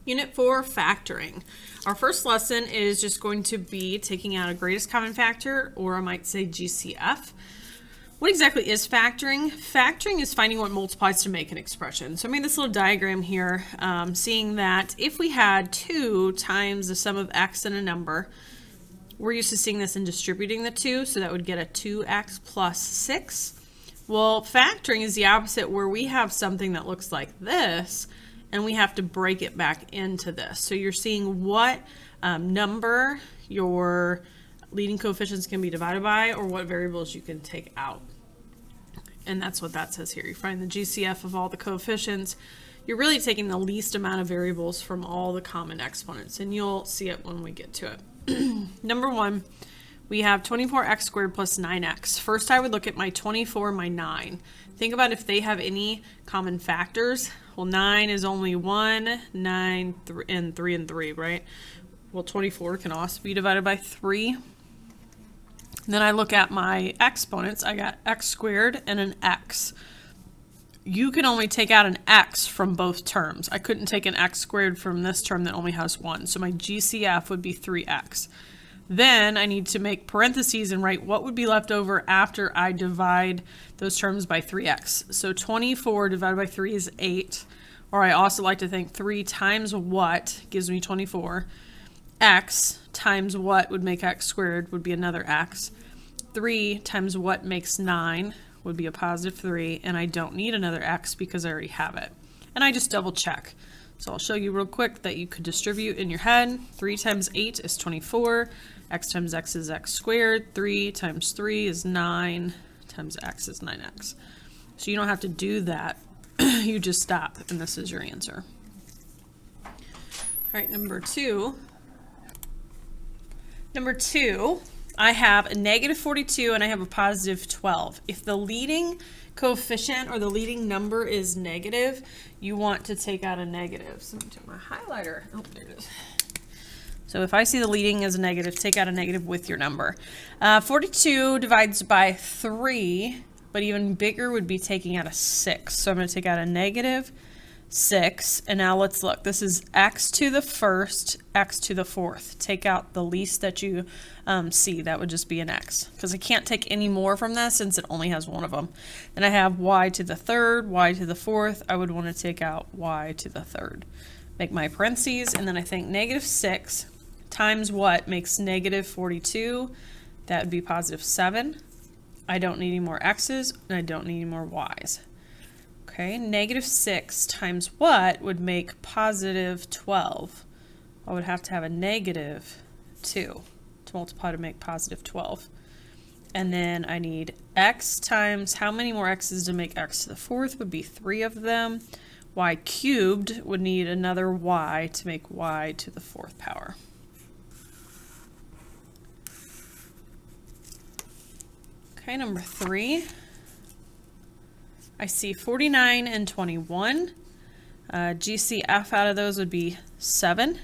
Unit 4, factoring. Our first lesson is just going to be taking out a greatest common factor, or I might say GCF. What exactly is factoring? Factoring is finding what multiplies to make an expression. So I made this little diagram here, seeing that if we had 2 times the sum of x and a number, we're used to seeing this in distributing the 2, so that would get a 2x plus 6. Well, factoring is the opposite, where we have something that looks like this, and we have to break it back into this. So you're seeing what number your leading coefficients can be divided by, or what variables you can take out. And that's what that says here. You find the GCF of all the coefficients. You're really taking the least amount of variables from all the common exponents, and you'll see it when we get to it. Number 1, we have 24x squared plus 9x. First, I would look at my 24, my 9. Think about if they have any common factors. Well, 9 is only 1, 9, and 3 and 3, right? Well, 24 can also be divided by 3. Then I look at my exponents. I got x squared and an x. You can only take out an x from both terms. I couldn't take an x squared from this term that only has 1. So my GCF would be 3x. Then I need to make parentheses and write what would be left over after I divide those terms by 3x. So 24 divided by 3 is 8. Or I also like to think 3 times what gives me 24. X times what would make x squared would be another x. 3 times what makes 9 would be a positive 3. And I don't need another x because I already have it. And I just double check. So I'll show you real quick that you could distribute in your head. 3 times 8 is 24. X times x is x squared. 3 times 3 is 9 times x is 9x. So you don't have to do that. You just stop, and this is your answer. All right, number 2. Number 2, I have a negative 42 and I have a positive 12. If the leading coefficient or the leading number is negative, you want to take out a negative. So I'm going to take my highlighter. Oh, there it is. So if I see the leading as a negative, take out a negative with your number. 42 divides by 3, but even bigger would be taking out a 6. So I'm going to take out a negative 6. And now let's look. This is x to the first, x to the fourth. Take out the least that you see. That would just be an x, because I can't take any more from this since it only has one of them. Then I have y to the third, y to the fourth. I would want to take out y to the third. Make my parentheses, and then I think negative 6 times what makes negative 42. That would be positive 7. I don't need any more x's, and I don't need any more y's. Okay, negative 6 times what would make positive 12? I would have to have a negative 2 to multiply to make positive 12. And then I need x times, how many more x's to make x to the fourth would be 3 of them. Y cubed would need another y to make y to the fourth power. Okay, number 3. I see 49 and 21. GCF out of those would be 7.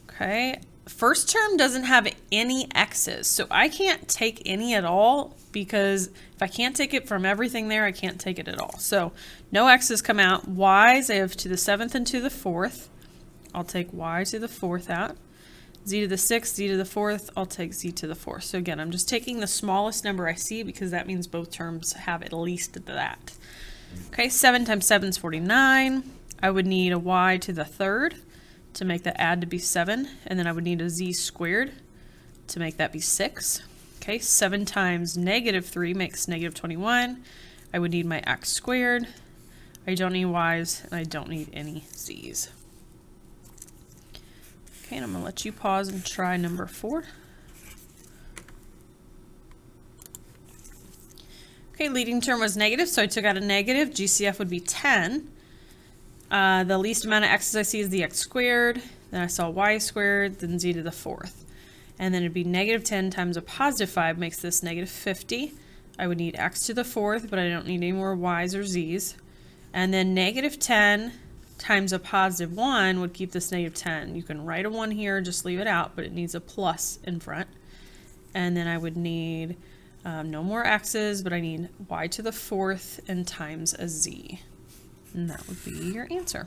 Okay, first term doesn't have any x's, so I can't take any at all, because if I can't take it from everything there, I can't take it at all. So no x's come out. Y's I have to the 7th and to the 4th. I'll take y to the 4th out. Z to the 6th, z to the 4th, I'll take z to the 4th. So again, I'm just taking the smallest number I see, because that means both terms have at least that. Okay, 7 times 7 is 49. I would need a y to the 3rd to make that add to be 7. And then I would need a z squared to make that be 6. Okay, 7 times negative 3 makes negative 21. I would need my x squared. I don't need y's, and I don't need any z's. Okay, and I'm going to let you pause and try number 4. Okay, leading term was negative, so I took out a negative. GCF would be 10. The least amount of x's I see is the x squared. Then I saw y squared, then z to the 4th. And then it'd be negative 10 times a positive 5 makes this negative 50. I would need x to the 4th, but I don't need any more y's or z's. And then negative 10 times a positive 1 would keep this negative 10. You can write a 1 here, just leave it out, but it needs a plus in front. And then I would need no more x's, but I need y to the 4th and times a z. And that would be your answer.